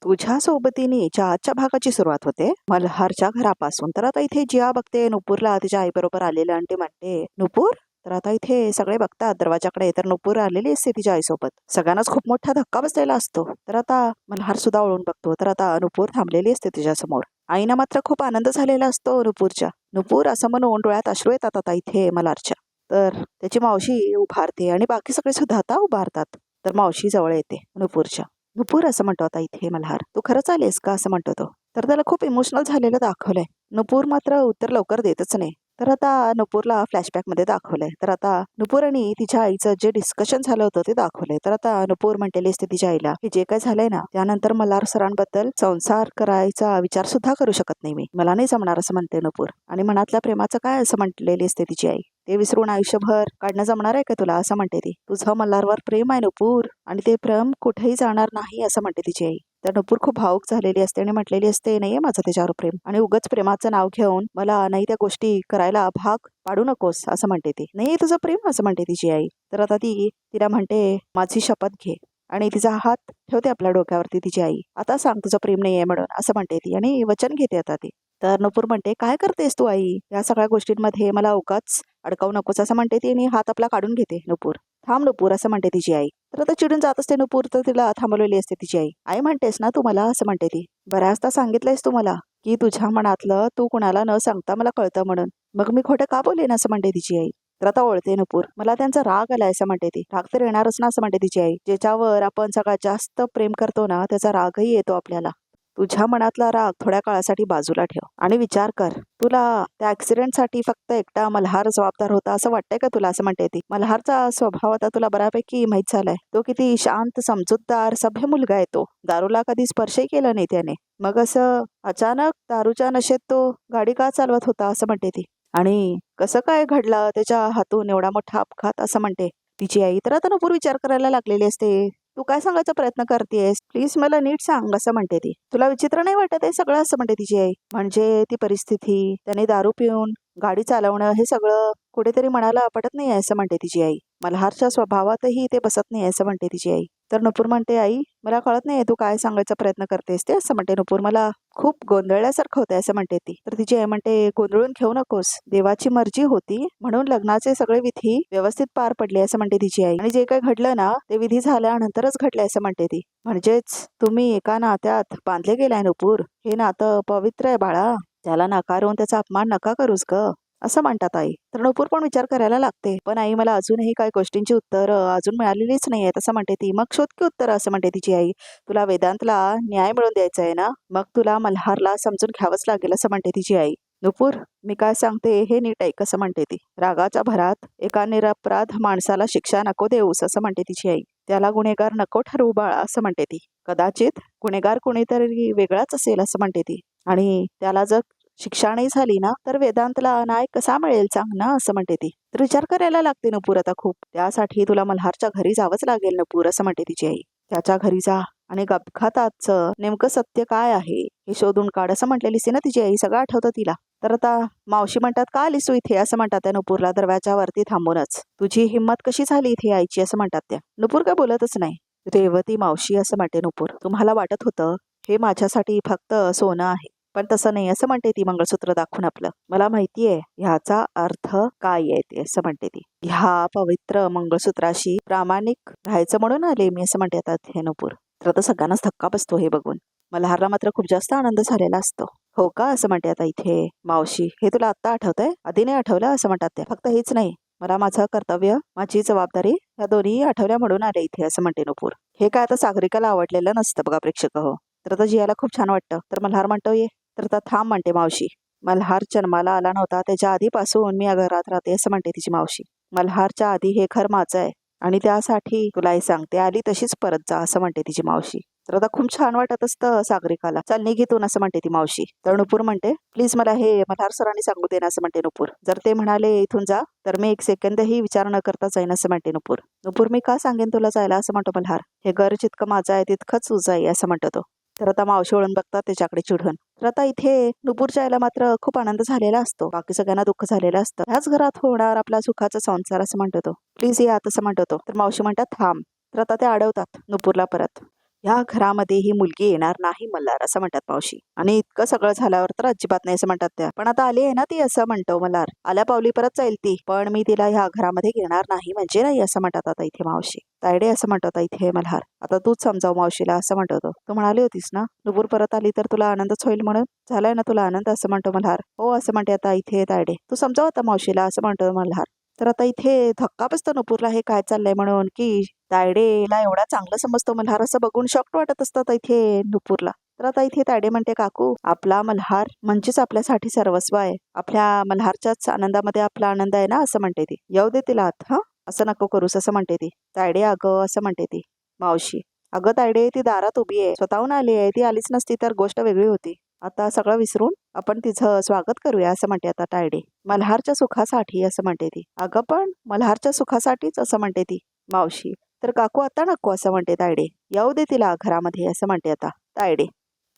तुझ्या सोबतीने आजच्या भागाची सुरुवात होते मल्हारच्या घरापासून. तर आता इथे जिया बघते नुपूरला तिच्या आई बरोबर आलेलं आणि ती म्हणते, नुपूर. तर आता इथे सगळे बघतात दरवाजाकडे, तर नुपूर आलेली असते तिच्या आईसोबत. सगळ्यांनाच खूप मोठा धक्का बसलेला असतो. तर आता मल्हार सुद्धा वळून बघतो, तर आता नुपूर थांबलेली असते तिच्यासमोर. आईना मात्र खूप आनंद झालेला असतो नुपूरच्या. नुपूर असं म्हणून डोळ्यात अश्रू येतात आता इथे मल्हारच्या. तर त्याची मावशी उभारते आणि बाकी सगळे सुद्धा आता उभारतात. तर मावशी जवळ येते नुपूरच्या. नुपूर असं म्हणतो आता इथे मल्हार, तू खरंच आलीस का असं म्हणतो तो. तर त्याला खूप इमोशनल झालेलं दाखवलंय. नुपूर मात्र उत्तर लवकर देतच नाही. तर आता नुपूरला फ्लॅशबॅक मध्ये दाखवलंय. तर आता नुपूर आणि तिच्या आईचं जे डिस्कशन झालं होतं ते दाखवलंय. तर आता नुपूर म्हणतेली असते तिच्या आईला की जे काय झालंय ना त्यानंतर मल्हार सरांबद्दल संसार करायचा विचार सुद्धा करू शकत नाही मी. मला नाही जमणार असं म्हणते नुपूर. आणि मनातल्या प्रेमाचं काय असं म्हटलेली असते तिची आई. ते विसरून आयुष्यभर काढणं जमणार आहे का तुला असं म्हणते ती. तुझं मल्हारवर प्रेम आहे नुपूर आणि ते प्रेम कुठेही जाणार नाही असं म्हणते तिची आई. तर नुपूर खूप भावूक झालेली असते आणि म्हटलेली असते, नाहीये माझं त्याच्यावर प्रेम आणि उगाच प्रेमाचं नाव घेऊन मला नाही त्या गोष्टी करायला भाग पाडू नकोस असं म्हणते ती. नाही तुझं प्रेम असं म्हणते तिची आई. तर आता ती तिला म्हणते, माझी शपथ घे. आणि तिचा हात ठेवते आपल्या डोक्यावरती तिची आई. आता सांग तुझं प्रेम नाहीये म्हणून असं म्हणते ती आणि वचन घेते आता ती. तर नुपूर म्हणते, काय करतेस तू आई, या सगळ्या गोष्टींमध्ये मला उगाच अडकावू नकोस असं म्हणते ती आणि हात आपला काढून घेते नुपूर. थांब नुपूर असं म्हणते तिची आई. तर आता चिडून जात असते नुपूर, तर तिला थांबवलेली असते तिची आई. आई म्हणतेस ना तू मला असं म्हणते ती. बऱ्याचदा सांगितलंयस तू मला की तुझ्या मनातलं तू कुणाला न सांगता मला कळतं म्हणून. मग मी खोटं का बोलेन असं म्हणते तिची आई. तर आता ओळते नुपूर, मला त्यांचा राग आलाय असं म्हणते ती. राग तर येणारच ना असं म्हणते तिची आई. ज्याच्यावर आपण सगळ्यात जास्त प्रेम करतो ना त्याचा रागही येतो आपल्याला. तुझ्या मनातला राग थोड्या काळासाठी बाजूला ठेव आणि विचार कर, तुला त्या ऍक्सिडेंटसाठी फक्त एकटा मल्हार जबाबदार होता असं वाटतंय का तुला असं म्हणते ती. मल्हारचा स्वभाव आता तुला बऱ्यापैकी माहित झालाय. तो किती शांत समजूतदार सभ्य मुलगा आहे. तो दारूला कधी स्पर्शही केला नाही त्याने. मग असं अचानक दारूच्या नशेत तो गाडी का चालवत होता असं म्हणते ती. आणि कसं काय घडला त्याच्या हातून एवढा मोठा अपघात असं म्हणते तिची आई. तर आता नुपूर विचार करायला लागलेली असते. तू काय सांगायचा प्रयत्न करतेस, प्लीज मला नीट सांग असं म्हणते ती. तुला विचित्र नाही वाटत आहे सगळं असं म्हणते तिची आई. म्हणजे ती परिस्थिती, त्याने दारू पिऊन गाडी चालवणं हे सगळं कुठेतरी मनाला पटत नाही आहे असं म्हणते तिची आई. मल्हारच्या स्वभावातही ते बसत नाही असं म्हणते तिची आई. तर नुपूर म्हणते, आई मला कळत नाही तू काय सांगायचा प्रयत्न करतेस ते असं म्हणते नुपूर. मला खूप गोंधळल्यासारखं होतंय असं म्हणते ती. तर तिची आई म्हणते, गोंधळून घेऊ नकोस, देवाची मर्जी होती म्हणून लग्नाचे सगळे विधी व्यवस्थित पार पडले असं म्हणते तिची आई. आणि जे काही घडलं ना ते विधी झाल्यानंतरच घडले असं म्हणते ती. म्हणजेच तुम्ही एका नात्यात बांधले गेलाय नुपूर. हे नातं पवित्र आहे बाळा, त्याला नाकारून त्याचा अपमान नका करूस ग असं म्हणतात आई. तर नुपूर पण विचार करायला लागते, पण आई मला अजूनही काही गोष्टींची उत्तर अजून मिळालेलीच नाही आहेत असं म्हणते ती. मग शोध की उत्तर असं म्हणते तिची आई. तुला वेदांतला न्याय मिळवून द्यायचा आहे ना, मग तुला मल्हारला समजून घ्यावंच लागेल असं म्हणते तिची आई. नुपूर मी काय सांगते हे नीट ऐक असं म्हणते ती. रागाच्या भरात एका निरपराध माणसाला शिक्षा नको देऊस असं म्हणते तिची आई. त्याला गुन्हेगार नको ठरवू बाळा असं म्हणते ती. कदाचित गुन्हेगार कोणीतरी वेगळाच असेल असं म्हणते ती. आणि त्याला जर शिक्षा नाही झाली ना तर वेदांतला न्याय कसा मिळेल सांग ना असं म्हणते ती. तर विचार करायला लागते नुपूर आता खूप. त्यासाठी तुला मल्हारच्या घरी जावंच लागेल नुपूर असं म्हणते तिची आई. त्याच्या घरी जा आणि अपघाताचं नेमकं सत्य काय आहे हे शोधून काढ असं म्हटलेली सी ना तिची आई. सगळं आठवतं तिला. तर आता मावशी म्हणतात, का आलीस तू इथे असं म्हणतात त्या नुपूरला दरवाजावरती थांबूनच. तुझी हिंमत कशी झाली इथे यायची असं म्हणतात त्या. नुपूर काय बोलतच नाही. रेवती मावशी असं म्हणते नुपूर, तुम्हाला वाटत होतं हे माझ्यासाठी फक्त सोनं आहे, पण तसं नाही असं म्हणते ती मंगळसूत्र दाखवून आपलं. मला माहितीये ह्याचा अर्थ काय आहे ते असं म्हणते ती. ह्या पवित्र मंगळसूत्राशी प्रामाणिक राहायचं म्हणून आले मी असं म्हणते आता हे नुपूर. तर आता सगळ्यांनाच धक्का बसतो हे बघून. मल्हारला मात्र खूप जास्त आनंद झालेला असतो. हो का असं म्हणते आता इथे मावशी. हे तुला आत्ता आठवतंय, आधी नाही आठवलं असं म्हणतात त्या. फक्त हेच नाही, मला माझं कर्तव्य माझी जबाबदारी या दोन्ही आठवल्या म्हणून आले इथे असं म्हणते नुपूर. हे काय आता सागरिकाला आवडलेलं नसतं बघा प्रेक्षक हो. तर आता जियाला खूप छान वाटतं. तर मल्हार म्हणतो ये. तर आता थांब म्हणते मावशी. मल्हार जन्माला आला नव्हता त्याच्या आधीपासून मी या घरात राहते असं म्हणते तिची मावशी. मल्हारच्या आधी हे घर माझं आहे आणि त्यासाठी तुलाही सांगते आली तशीच परत जा असं म्हणते तिची मावशी. तर आता खूप छान वाटत असतं सागरिकाला. चल निघितून असं म्हणते ती मावशी. तर नुपूर म्हणते, प्लीज मला हे मल्हार सरांनी सांगू दे ना असं म्हणते नुपूर. जर ते म्हणाले इथून जा तर मी एक सेकंदही विचार न करता जाईन असं म्हणते नुपूर. नुपूर मी का सांगेन तुला जायला असं म्हणतो मल्हार. हे घर जितकं माझं आहे तितकंच तुझं आहे असं म्हणतो तो. तर आता मावशी वळून बघतात त्याच्याकडे चिडून. तर आता इथे नुपूरच्या आईला मात्र खूप आनंद झालेला असतो. बाकी सगळ्यांना दुःख झालेलं असतं. ह्याच घरात होणार आपला सुखाचा संसार असं म्हणतो तो. प्लीज या असं म्हणतो तो. तर मावशी म्हणतात थांब. तर आता ते अडवतात नुपूरला परत. ह्या घरामध्ये ही मुलगी येणार नाही मल्हार असं म्हणतात मावशी. आणि इतकं सगळं झाल्यावर तर अजिबात नाही असं म्हणतात त्या. पण आता आली आहे ना ती असं म्हणतो मल्हार. आल्या पावली परत जाईल ती, पण मी तिला ह्या घरामध्ये घेणार नाही म्हणजे नाही असं म्हणतात आता इथे मावशी. तायडे असं म्हणतात इथे मल्हार. आता तूच समजाव मावशीला असं म्हणतो तो. तू म्हणाली होतीस ना नुपूर परत आली तर तुला आनंदच होईल म्हणून. झालाय ना तुला आनंद असं म्हणतो मल्हार. हो असं म्हणते आता इथे तायडे. तू समजाव आता मावशीला असं म्हणतो मल्हार. तर आता इथे धक्का बसतो नुपूरला हे काय चाललंय म्हणून, की तायडेला एवढा चांगलं समजतो मल्हार असं बघून शॉक्ट वाटत असतात इथे नुपूरला. तर आता इथे तायडे म्हणते काकू आपला मल्हार म्हणजेच आपल्यासाठी सर्वस्व आहे. आपल्या मल्हारच्याच आनंदामध्ये आपला आनंद आहे ना असं म्हणते ती. येऊ दे तिला आत हा, असं नको करूस असं म्हणते ती. तायडे अगं असं म्हणते ती मावशी. अगं तायडे ती दारात उभी आहे, स्वतःहून आली आहे, ती आलीच नसती तर गोष्ट वेगळी होती. आता सगळं विसरून आपण तिचं स्वागत करूया असं म्हणते आता तायडे. मल्हारच्या सुखासाठी असं म्हणते ती. अगं पण मल्हारच्या सुखासाठीच असं म्हणते ती मावशी. तर काकू आता नको असं म्हणते तायडे. येऊ दे तिला घरामध्ये असं म्हणते आता तायडे.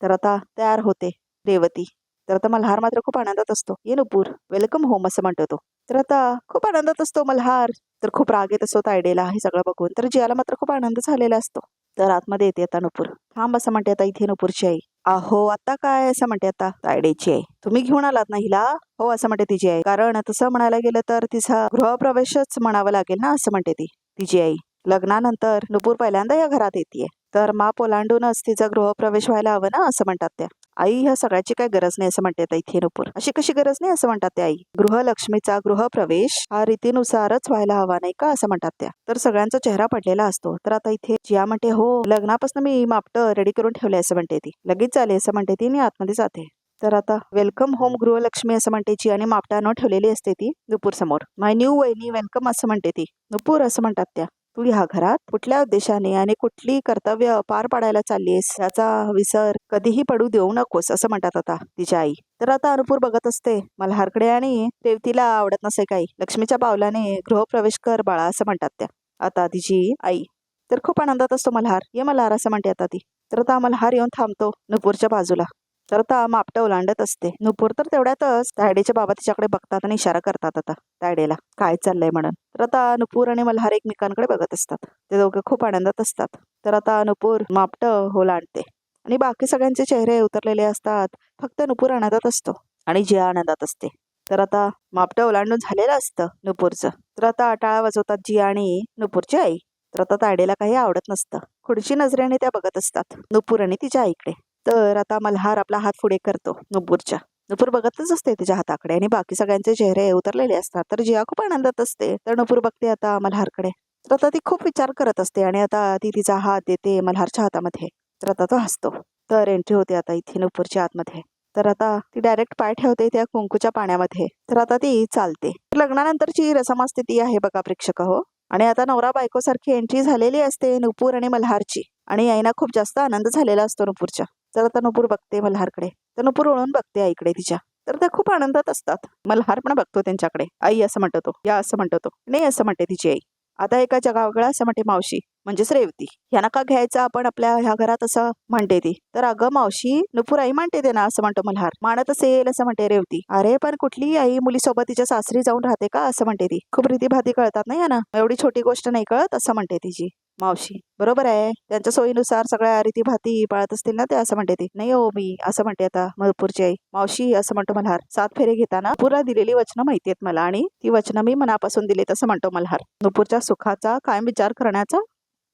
तर आता तयार होते रेवती. तर आता मल्हार मात्र खूप आनंदात असतो. ये नुपूर वेलकम होम असं म्हणतो तो. तर आता खूप आनंदात असतो मल्हार. तर खूप राग येत असतो तायडेला हे सगळं बघून. तर जियाला मात्र खूप आनंद झालेला असतो. तर आतमध्ये येते आता नुपूर. थांब असं म्हणते आता इथे नुपूरची आई. अहो आता काय असं म्हणते आता तायडेची आई. तुम्ही घेऊन आलात ना हिला. हो असं म्हणते तिची आई. कारण तसं म्हणायला गेलं तर तिचा गृहप्रवेशच म्हणावं लागेल ना असं म्हणते ती तिची आई. लग्नानंतर नुपूर पहिल्यांदा या घरात येते. तर माप ओलांडूनच तिचा गृहप्रवेश व्हायला हवं ना असं म्हणतात त्या. आई ह्या सगळ्याची काय गरज नाही असं म्हणते इथे नुपूर. अशी कशी गरज नाही असं म्हणतात त्या आई. गृहलक्ष्मीचा गृहप्रवेश हा रीतीनुसारच व्हायला हवा नाही का असं म्हणतात त्या. तर सगळ्यांचा चेहरा पडलेला असतो. तर आता इथे जिया म्हणते हो लग्नापासून मी मापटं रेडी करून ठेवले असं म्हणते ती. लगेच चालेल असं म्हणते ती आणि आतमध्ये जाते. तर आता वेलकम होम गृहलक्ष्मी असं म्हणते जी आणि मापटा न ठेवलेली असते ती नुपूर समोर. माय न्यू वहिनी वेलकम असं म्हणते ती. नुपूर असं म्हणतात त्या. तू ह्या घरात कुठल्या उद्देशाने आणि कुठली कर्तव्य पार पाडायला चाललीस याचा विसर कधीही पडू देऊ नकोस असं म्हणतात आता तिच्या आई. तर आता अनुपूर बघत असते मल्हारकडे आणि रेवतीला आवडत नसे काही. लक्ष्मीच्या पावलाने गृहप्रवेश कर बाळा असं म्हणतात त्या आता तिची आई. तर खूप आनंदात असतो मल्हार. ये मल्हार असं म्हणते आता ती. तर आता मल्हार येऊन थांबतो नुपूरच्या बाजूला. तर आता मापटं ओलांडत असते नुपूर. तर तेवढ्यातच तायडेचे बाबा तिच्याकडे बघतात आणि इशारा करतात आता तायडेला काय चाललंय म्हणून. तर आता नुपूर आणि मल्हार एकमेकांकडे बघत असतात. ते दोघं खूप आनंदात असतात. तर आता नुपूर मापटं ओलांडते आणि बाकी सगळ्यांचे चेहरे उतरलेले असतात. फक्त नुपूर आनंदात असतो आणि जिया आनंदात असते. तर आता मापटं ओलांडून झालेलं असतं नुपूरचं. तर आता टाळा वाजवतात जिया आणि नुपूरची आई. तर आता तायडेला काही आवडत नसतं. खुडची नजरेने त्या बघत असतात नुपूर आणि तिच्या आईकडे. तर आता मल्हार आपला हात पुढे करतो नुपूरच्या. नुपूर बघतच असते तिच्या हाताकडे आणि बाकी सगळ्यांचे चेहरे उतरलेले असतात. तर जिया खूप आनंदात असते. तर नुपूर बघते आता मल्हारकडे. तर आता ती खूप विचार करत असते आणि आता ती तिचा हात देते मल्हारच्या हातामध्ये. तर आता तो हसतो. तर एंट्री होते आता इथे नुपूरच्या आतमध्ये. तर आता ती डायरेक्ट पाय ठेवते त्या कुंकूच्या पाण्यामध्ये. तर आता ती चालते. लग्नानंतरची रसम असते ती आहे बघा प्रेक्षक हो. आणि आता नवरा बायको सारखी एंट्री झालेली असते नुपूर आणि मल्हारची. आणि आईना खूप जास्त आनंद झालेला असतो नुपूरच्या. तर आता नुपूर बघते मल्हारकडे. तर नुपूर वळून बघते आईकडे तिच्या. तर त्या खूप आनंदात असतात. मल्हार पण बघतो त्यांच्याकडे. आई असं म्हणतो तो. या असं म्हणतो तो. नाही असं म्हणते तिची आई. आता एका जगावेगळा असं म्हणते मावशी म्हणजेच रेवती. ह्या नका घ्यायचं आपण आपल्या ह्या घरात असं म्हणते ती. तर अगं मावशी नुपूर आई म्हणते ते ना असं म्हणतो मल्हार. मानत असेल असं म्हणते रेवती. अरे पण कुठलीही आई मुलीसोबत तिच्या सासरी जाऊन राहते का असं म्हणते ती. खूप रीतीभाती कळतात नाही ना. एवढी छोटी गोष्ट नाही कळत असं म्हणते तिची मावशी. बरोबर आहे त्यांच्या सोयीनुसार सगळ्या रीतीभाती पाळत असतील ना ते असं म्हणते ती. नाही हो मी असं म्हणते आता नुपूरची आई. मावशी असं म्हणतो मल्हार. 7 फेरे घेताना पुरा दिलेली वचनं माहिती आहेत मला आणि ती वचनं मी मनापासून दिलीत असं म्हणतो मल्हार. नुपूरच्या सुखाचा कायम विचार करण्याचा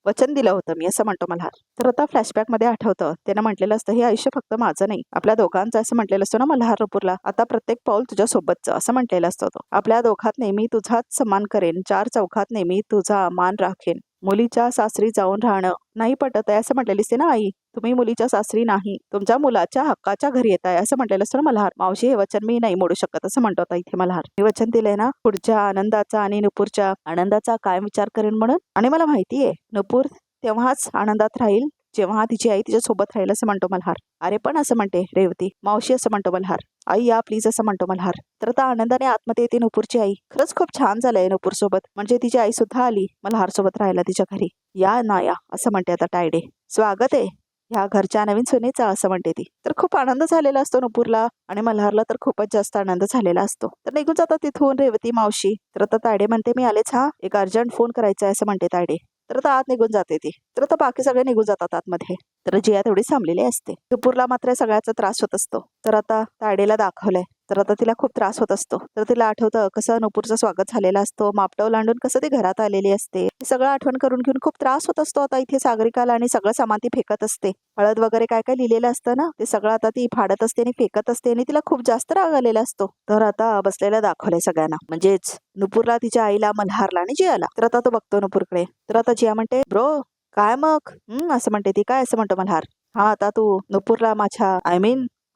वचन दिलं होतं मी असं म्हणतो मल्हार. तर आता फ्लॅशबॅक मध्ये आठवतं त्यानं म्हटलेलं असतं हे आयुष्य फक्त माझं नाही आपल्या दोघांचं असं म्हटलेलं असतं ना मल्हार नुपूरला. आता प्रत्येक पाऊल तुझ्या सोबतचं असं म्हटलेलं असतं तो. आपल्या दोघात नेहमी तुझाच सन्मान करेन. 4 चौघात नेहमी तुझा मान राखेन. मुलीच्या सासरी जाऊन राहणं नाही पटत आहे असं म्हटलेली असते ना आई. तुम्ही मुलीच्या सासरी नाही तुमच्या मुलाच्या हक्काच्या घरी येत आहे असं म्हटलेलं असतं ना मल्हार. मावशी हे वचन मी नाही मोडू शकत असं म्हणतो आता इथे मल्हार. हे वचन दिलंय ना पुढच्या आनंदाचा आणि नुपूरच्या आनंदाचा काय विचार करेन म्हणून. आणि मला माहितीये नुपूर तेव्हाच आनंदात राहील जेव्हा तिची आई तिच्या सोबत राहील असं म्हणतो मल्हार. अरे पण असं म्हणते रेवती. मावशी असं म्हणतो मल्हार. आई या प्लीज असं म्हणतो मल्हार. तर आता आनंदाने आतमध्ये येते नुपूरची आई. खरंच खूप छान झालंय नुपूर सोबत. म्हणजे तिची आई सुद्धा आली मल्हार सोबत राहायला तिच्या घरी. या ना या असं म्हणते आता तायडे. स्वागत आहे ह्या घरच्या नवीन सुनेचा असं म्हणते ती. तर खूप आनंद झालेला असतो नुपूरला आणि मल्हारला तर खूपच जास्त आनंद झालेला असतो. तर निघून जातात तिथून रेवती मावशी. तर आता तायडे म्हणते मी आलेच हा एक अर्जंट फोन करायचा आहे असं म्हणते तायडे. तर आता आत निघून जाते ती. तर आता बाकी सगळे निघून जातात आतमध्ये. तर जिया तेवढी थांबलेली असते. नुपूरला मात्र सगळ्याचा त्रास होत असतो. तर आता तायडेला दाखवलंय. तर आता तिला खूप त्रास होत असतो. तर तिला आठवतं कसं नुपूरचं स्वागत झालेलं असतो, मापटं ओलांडून कसं ती घरात आलेली असते. हे सगळं आठवण करून घेऊन खूप त्रास होत असतो आता इथे सागरिकाला आणि सगळं सामान ती फेकत असते. हळद वगैरे काय काय लिहिलेलं असतं ना, ते सगळं आता ती फाडत असते आणि फेकत असते आणि तिला खूप जास्त राग आलेला असतो. तर आता बसलेला दाखवलंय सगळ्यांना, म्हणजेच नुपूरला, तिच्या आईला, मल्हारला आणि जियाला. तर आता तो बघतो नुपूरकडे. तर आता जिया म्हणते, ब्रो काय मग असं म्हणते ती. काय असं म्हणतो मल्हार. हा आता तू नुपूरला माझ्या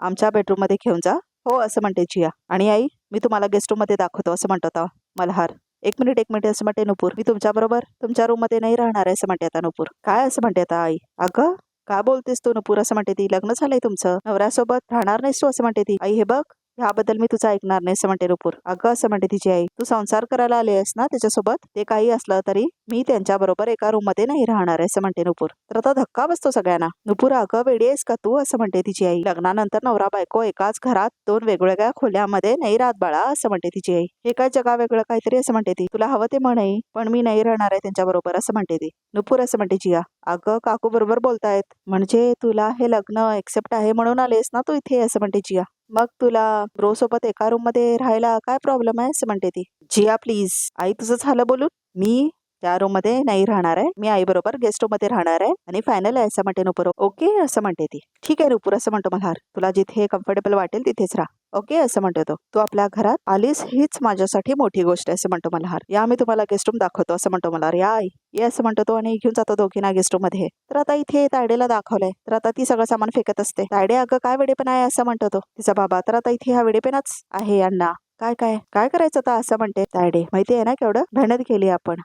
आमच्या बेडरूम मध्ये घेऊन जा. हो असं म्हणते जिया. आणि आई मी तुम्हाला गेस्ट रूम मध्ये दाखवतो असं म्हणतो आता मल्हार. एक मिनिट असं म्हणते नुपूर. मी तुमच्या बरोबर तुमच्या रूम मध्ये नाही राहणार आहे असं म्हणते आता नुपूर. काय असं म्हणते आता आई. अगं काय बोलतेस तू नुपूर असं म्हणते ती. लग्न झालंय तुमचं, नवऱ्यासोबत राहणार नाहीस तू असं म्हणते ती. आई हे बघ ह्याबद्दल मी तुझं ऐकणार नाही असं म्हणते नुपूर. अगं असं म्हणते तिची आई, तू संसार करायला आली आहेस ना त्याच्यासोबत, ते काही असलं तरी मी त्यांच्या बरोबर एका रूम मध्ये नाही राहणार आहे असं म्हणते नुपूर. तर आता धक्का बसतो सगळ्यांना. नुपूर अगं वेडी आहेस का तू असं म्हणते तिची आई. लग्नानंतर नवरा बायको एकाच घरात 2 वेगवेगळ्या खोल्यामध्ये नाही राहत बाळा असं म्हणते तिची आई. हे काय जगा वेगळं काहीतरी असं म्हणते ती. तुला हवं ते म्हणे पण मी नाही राहणार आहे त्यांच्या बरोबर असं म्हणते ती. नुपूर असं म्हणते जिया. अगं काकू बरोबर बोलतायत, म्हणजे तुला हे लग्न एक्सेप्ट आहे म्हणून आलेस ना तू इथे असं म्हणते जिया. मग तुला ब्रो सोबत एका रूम मध्ये राहायला काय प्रॉब्लेम आहे असं म्हणते ती. जिया प्लीज आई तुझं झालं बोलून. मी त्या रूम मध्ये नाही राहणार आहे, मी आई बरोबर गेस्ट रूम मध्ये राहणार आहे आणि फायनल आहे असं म्हणते नुपूर. ओके असं म्हणते ती. ठीक आहे नुपूर असं म्हणतो मल्हार. तुला जिथे कम्फर्टेबल वाटेल तिथेच राहा. ओके असं म्हणतो तो. तू आपल्या घरात आलीस हीच माझ्यासाठी मोठी गोष्ट आहे असं म्हणतो मल्हार. या मी तुम्हाला गेस्ट रूम दाखवतो असं म्हणतो मल्हार. या आई ये असं म्हणतो तो आणि घेऊन जातो दोघींना गेस्ट रूम मध्ये. तर आता इथे तायडेला दाखवलंय. तर आता ती सगळं सामान फेकत असते. तायडे अगं काय वेडेपण आहे असं म्हणतो तो तिचा बाबा. तर आता इथे हा वेडेपणाच आहे यांना. काय काय काय करायचं आता असं म्हणते तायडे. माहिती आहे ना केवढं मेहनत केली आपण,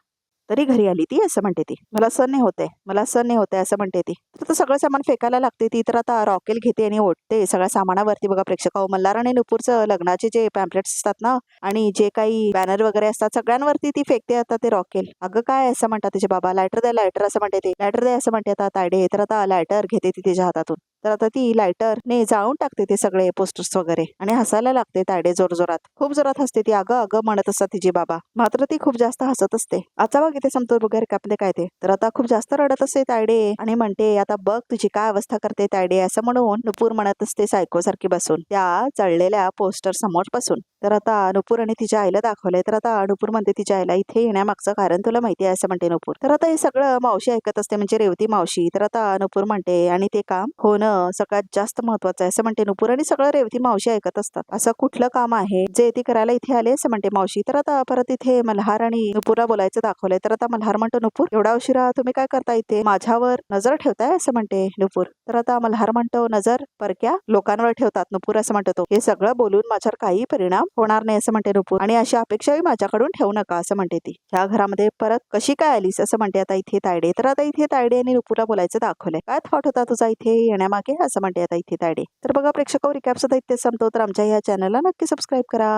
तरी घरी आली ती असं म्हणते ती. मला सण नाही होते, मला सण नाही होते असं म्हणते ती. तर आता सगळं सामान फेकायला लागते ती. तर आता रॉकेल घेते आणि ओढते सगळ्या सामानावरती. बघा प्रेक्षक, मल्हार आणि नुपूरचं लग्नाचे जे पॅम्पलेट्स असतात ना आणि जे काही बॅनर वगैरे असतात सगळ्यांवरती ती फेकते आता ते रॉकेल. अगं काय असं म्हणतात तिचे बाबा. लायटर द्या लायटर असं म्हणते ती. लायटर द्या असं म्हणते आता तायडे. तर आता लायटर घेते ती तिच्या हातातून. तर आता ती लायटर ने जाळून टाकते ते सगळे पोस्टर्स वगैरे आणि हसायला लागते तायडे जोर जोरात. खूप जोरात हसते ती. अगं अगं म्हणत असतात तिचे बाबा. मात्र ती खूप जास्त हसत असते. आता बघ इथे समतोल वगैरे कापले काय ते. तर आता खूप जास्त रडत असते तायडे आणि म्हणते आता बघ तुझी काय अवस्था करते तायडे असं म्हणून नुपूर म्हणत असते सायको सारखी बसून त्या जळलेल्या पोस्टर समोर बसून. तर आता नुपूर आणि तिच्या आईला दाखवलंय. तर आता नुपूर म्हणते तिच्या आईला, इथे येण्यामागचं कारण तुला माहिती आहे असं म्हणते नुपूर. तर आता हे सगळं मावशी ऐकत असते, म्हणजे रेवती मावशी. तर आता नुपूर म्हणते आणि ते काम होणं सगळ्यात जास्त महत्वाचं आहे असं म्हणते नुपूर. आणि सगळं रेवती मावशी ऐकत असतात. असं कुठलं काम आहे जे ती करायला इथे आले असं म्हणते मावशी. तर आता परत इथे मल्हार आणि नुपूरला बोलायचं दाखवलंय. तर आता मल्हार म्हणतो नुपूर एवढा उशिरा तुम्ही काय करता इथे, माझ्यावर नजर ठेवताय असं म्हणते नुपूर. तर आता मल्हार म्हणतो नजर परक्या लोकांवर ठेवतात नुपूर असं म्हणतो तो. हे सगळं बोलून माझ्यावर काही परिणाम होणार नाही असं म्हणते नुपूर आणि अशी अपेक्षाही माझ्याकडून ठेवू नका असं म्हणते ती. ह्या घरामध्ये परत कशी काय आलीस असं म्हणते आता इथे तायडे. तर आता इथे तायडे आणि नुपूरला बोलायचं दाखवलंय. काय थॉट होता तुझा इथे येण्यामागे असं म्हणते आता इथे तायडे. तर बघा प्रेक्षक, रिकॅप सुद्धा इथे संपतो. तर आमच्या ह्या चॅनलला नक्की सबस्क्राईब करा.